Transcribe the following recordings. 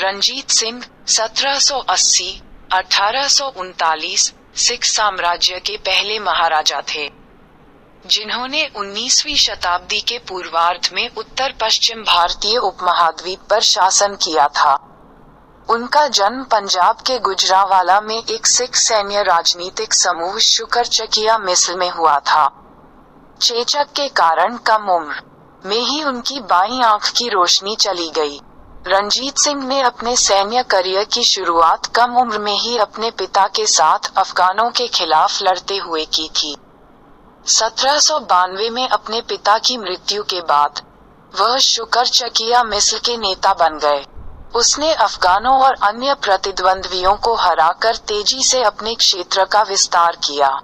रणजीत सिंह 1780-1839 सिख साम्राज्य के पहले महाराजा थे, जिन्होंने 19वीं शताब्दी के पूर्वार्ध में उत्तर पश्चिम भारतीय उपमहाद्वीप पर शासन किया था। उनका जन्म पंजाब के गुजरांवाला में एक सिख सैन्य राजनीतिक समूह शुकरचकिया मिस्ल में हुआ था। चेचक के कारण कम उम्र में ही उनकी बाईं आंख की रोशनी चली गई। रणजीत सिंह ने अपने सैन्य करियर की शुरुआत कम उम्र में ही अपने पिता के साथ अफगानों के खिलाफ लड़ते हुए की थी। 1792 में अपने पिता की मृत्यु के बाद वह शुकरचकिया मिस्ल के नेता बन गए। उसने अफगानों और अन्य प्रतिद्वंद्वियों को हराकर तेजी से अपने क्षेत्र का विस्तार किया।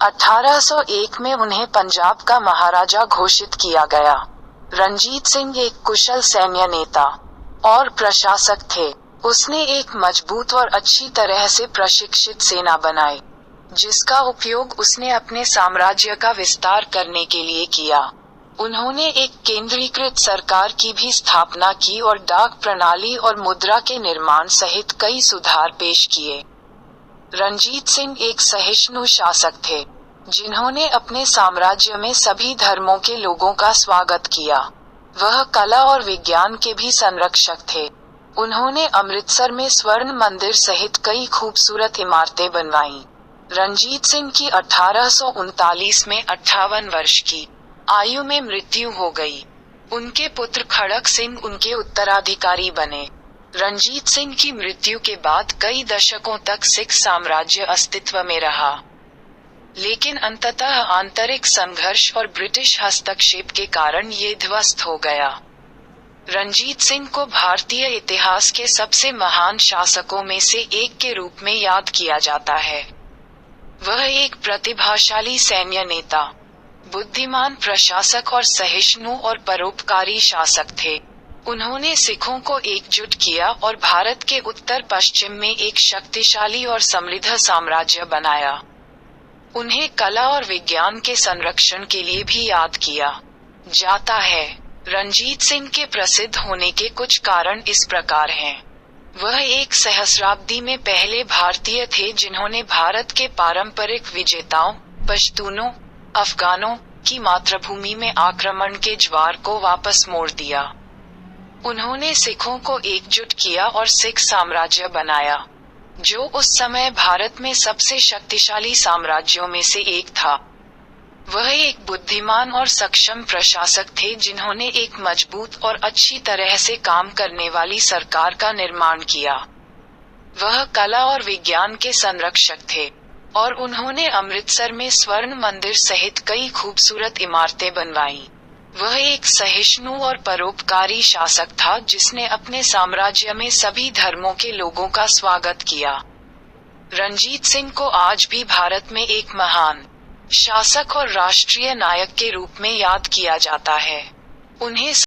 1801 में उन्हें पंजाब का महाराजा घोषित किया गया। रणजीत सिंह एक कुशल सैन्य नेता और प्रशासक थे। उसने एक मजबूत और अच्छी तरह से प्रशिक्षित सेना बनाई, जिसका उपयोग उसने अपने साम्राज्य का विस्तार करने के लिए किया। उन्होंने एक केंद्रीकृत सरकार की भी स्थापना की और डाक प्रणाली और मुद्रा के निर्माण सहित कई सुधार पेश किए। रणजीत सिंह एक सहिष्णु शासक थे, जिन्होंने अपने साम्राज्य में सभी धर्मों के लोगों का स्वागत किया। वह कला और विज्ञान के भी संरक्षक थे। उन्होंने अमृतसर में स्वर्ण मंदिर सहित कई खूबसूरत इमारतें बनवाईं। रणजीत सिंह की 1839 में 58 वर्ष की आयु में मृत्यु हो गई। उनके पुत्र खड़क सिंह उनके उत्तराधिकारी बने। रणजीत सिंह की मृत्यु के बाद कई दशकों तक सिख साम्राज्य अस्तित्व में रहा, लेकिन अंततः आंतरिक संघर्ष और ब्रिटिश हस्तक्षेप के कारण ये ध्वस्त हो गया। रणजीत सिंह को भारतीय इतिहास के सबसे महान शासकों में से एक के रूप में याद किया जाता है। वह एक प्रतिभाशाली सैन्य नेता, बुद्धिमान प्रशासक और सहिष्णु और परोपकारी शासक थे। उन्होंने सिखों को एकजुट किया और भारत के उत्तर पश्चिम में एक शक्तिशाली और समृद्ध साम्राज्य बनाया। उन्हें कला और विज्ञान के संरक्षण के लिए भी याद किया जाता है। रणजीत सिंह के प्रसिद्ध होने के कुछ कारण इस प्रकार हैं। वह एक सहस्राब्दी में पहले भारतीय थे जिन्होंने भारत के पारंपरिक विजेताओं, पश्तूनों, अफगानों की मातृभूमि में आक्रमण के ज्वार को वापस मोड़ दिया। उन्होंने सिखों को एकजुट किया और सिख साम्राज्य बनाया, जो उस समय भारत में सबसे शक्तिशाली साम्राज्यों में से एक था। वह एक बुद्धिमान और सक्षम प्रशासक थे जिन्होंने एक मजबूत और अच्छी तरह से काम करने वाली सरकार का निर्माण किया। वह कला और विज्ञान के संरक्षक थे और उन्होंने अमृतसर में स्वर्ण मंदिर सहित कई खूबसूरत इमारतें बनवाईं। वह एक सहिष्णु और परोपकारी शासक था जिसने अपने साम्राज्य में सभी धर्मों के लोगों का स्वागत किया। रणजीत सिंह को आज भी भारत में एक महान शासक और राष्ट्रीय नायक के रूप में याद किया जाता है। उन्हें